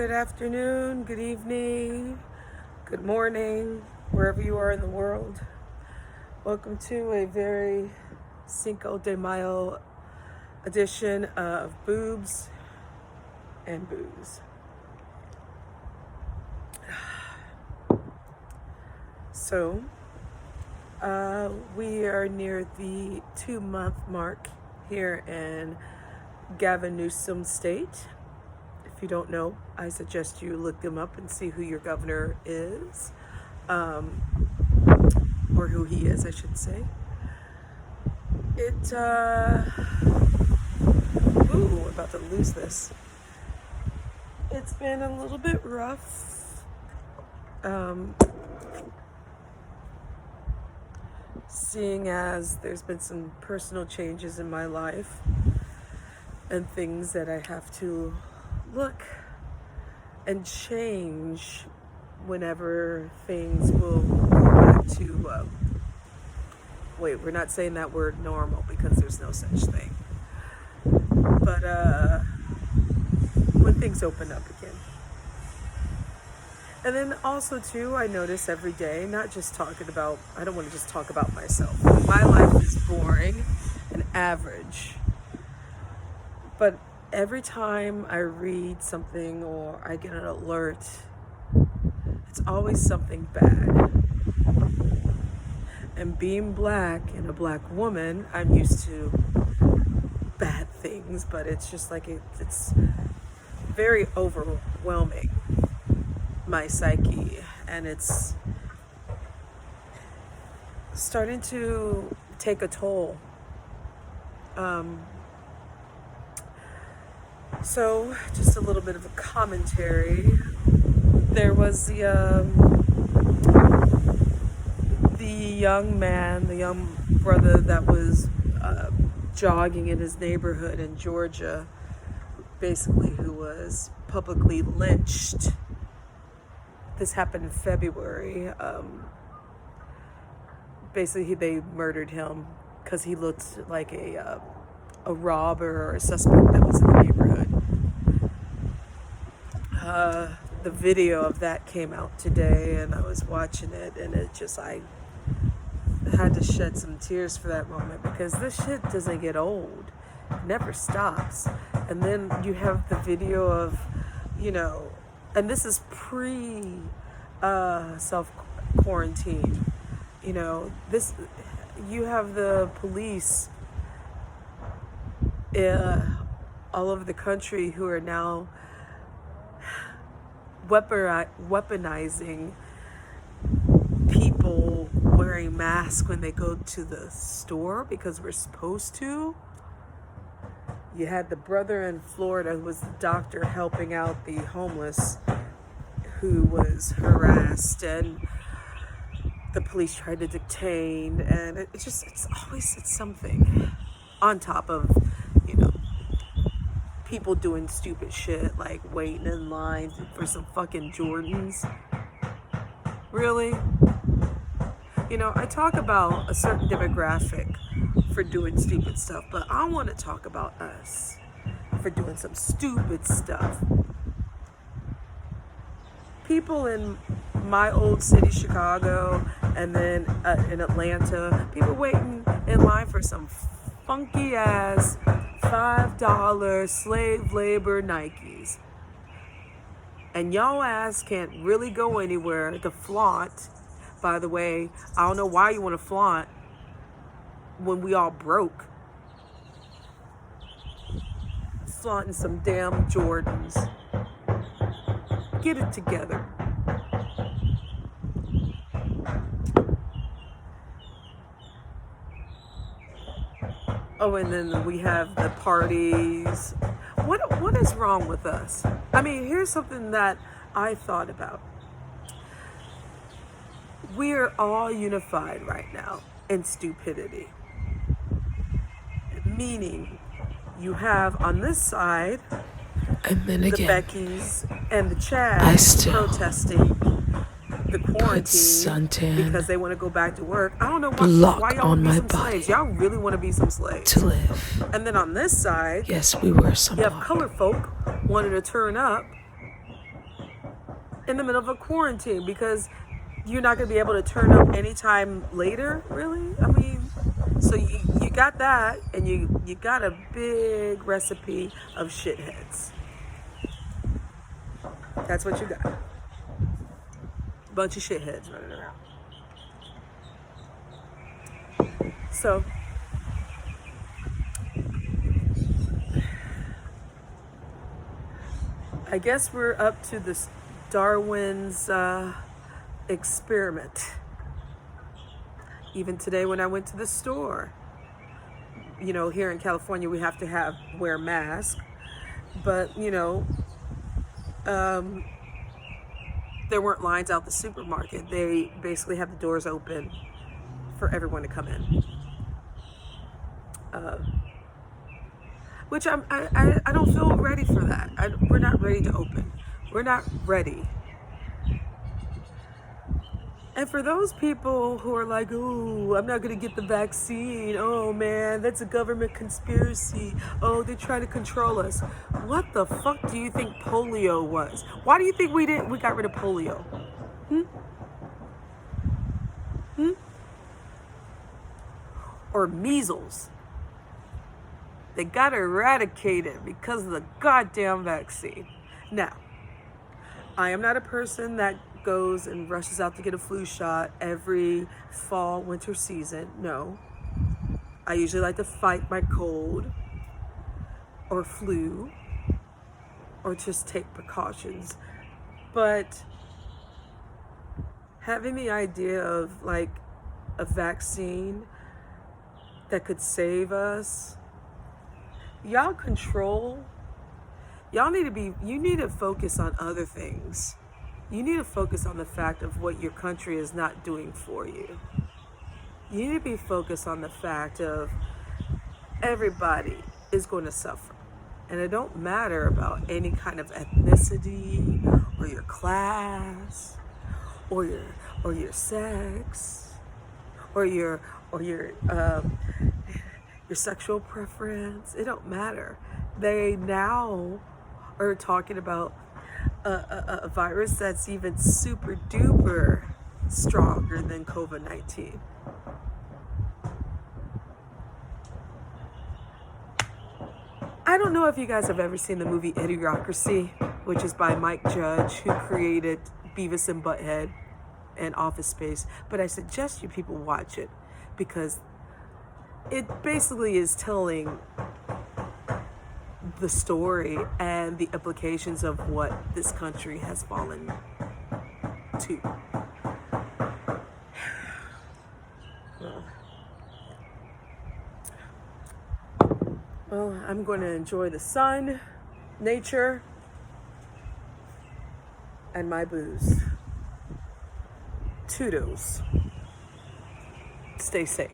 Good afternoon, good evening, good morning, wherever you are in the world. Welcome to a very Cinco de Mayo edition of Boobs and Booze. So, we are near the 2-month mark here in Gavin Newsom's state. If you don't know, I suggest you look them up and see who your governor is, or who he is, I should say. We're about to lose this. It's been a little bit rough. Seeing as there's been some personal changes in my life and things that I have to look and change whenever things will go back to we're not saying that word normal because there's no such thing, but when things open up again. And then also too, I notice every day, not just talking about, I don't want to just talk about myself. My life is boring and average, but every time I read something or I get an alert, it's always something bad. And being black and a black woman, I'm used to bad things, but it's just like it's very overwhelming, my psyche, and it's starting to take a toll. So, just a little bit of a commentary. There was the young man, the young brother that was jogging in his neighborhood in Georgia, basically, who was publicly lynched. This happened in February. Basically, they murdered him because he looked like a robber or a suspect that was in the neighborhood. The video of that came out today, and I was watching it, and I had to shed some tears for that moment because this shit doesn't get old. It never stops. And then you have the video of, and this is pre self-quarantine. You have the police all over the country who are now weaponizing people wearing masks when they go to the store because we're supposed to. You had the brother in Florida who was the doctor helping out the homeless who was harassed, and the police tried to detain, and it's always something on top of, people doing stupid shit like waiting in line for some fucking Jordans. Really? I talk about a certain demographic for doing stupid stuff, but I want to talk about us for doing some stupid stuff. People in my old city, Chicago, and then in Atlanta, people waiting in line for some funky ass $5 slave labor Nikes. And y'all ass can't really go anywhere to flaunt. By the way, I don't know why you want to flaunt when we all broke. Flaunting some damn Jordans. Get it together. Oh, and then we have the parties. What is wrong with us? I mean, here's something that I thought about. We are all unified right now in stupidity. Meaning, you have on this side and then again, the Beckys and the Chads protesting the quarantine because they want to go back to work. I don't know why y'all want to be some slaves. Y'all really want to be some slaves to live. And then on this side, yes, we were some. You have colored folk wanting to turn up in the middle of a quarantine because you're not going to be able to turn up anytime later, really? I mean, so you got that, and you got a big recipe of shitheads. That's what you got. Bunch of shitheads running around. So, I guess we're up to this Darwin's experiment. Even today when I went to the store, you know, here in California we have to wear masks, but you know, there weren't lines out the supermarket. They basically have the doors open for everyone to come in. Which I don't feel ready for that. We're not ready to open. We're not ready. And for those people who are like, oh, I'm not going to get the vaccine. Oh, man, that's a government conspiracy. Oh, they're trying to control us. What the fuck do you think polio was? Why do you think we got rid of polio? Or measles. They got eradicated because of the goddamn vaccine. Now, I am not a person that goes and rushes out to get a flu shot every fall, winter season. No. I usually like to fight my cold or flu or just take precautions. But having the idea of like a vaccine that could save us, y'all you need to focus on other things. You need to focus on the fact of what your country is not doing for you. You need to be focused on the fact of everybody is going to suffer. And it don't matter about any kind of ethnicity or your class or your sex or your sexual preference. It don't matter. They now are talking about a virus that's even super duper stronger than COVID-19. I don't know if you guys have ever seen the movie Idiocracy, which is by Mike Judge, who created Beavis and Butthead and Office Space, but I suggest you people watch it because it basically is telling the story and the implications of what this country has fallen to. Well, I'm going to enjoy the sun, nature, and my booze. Toodles. Stay safe.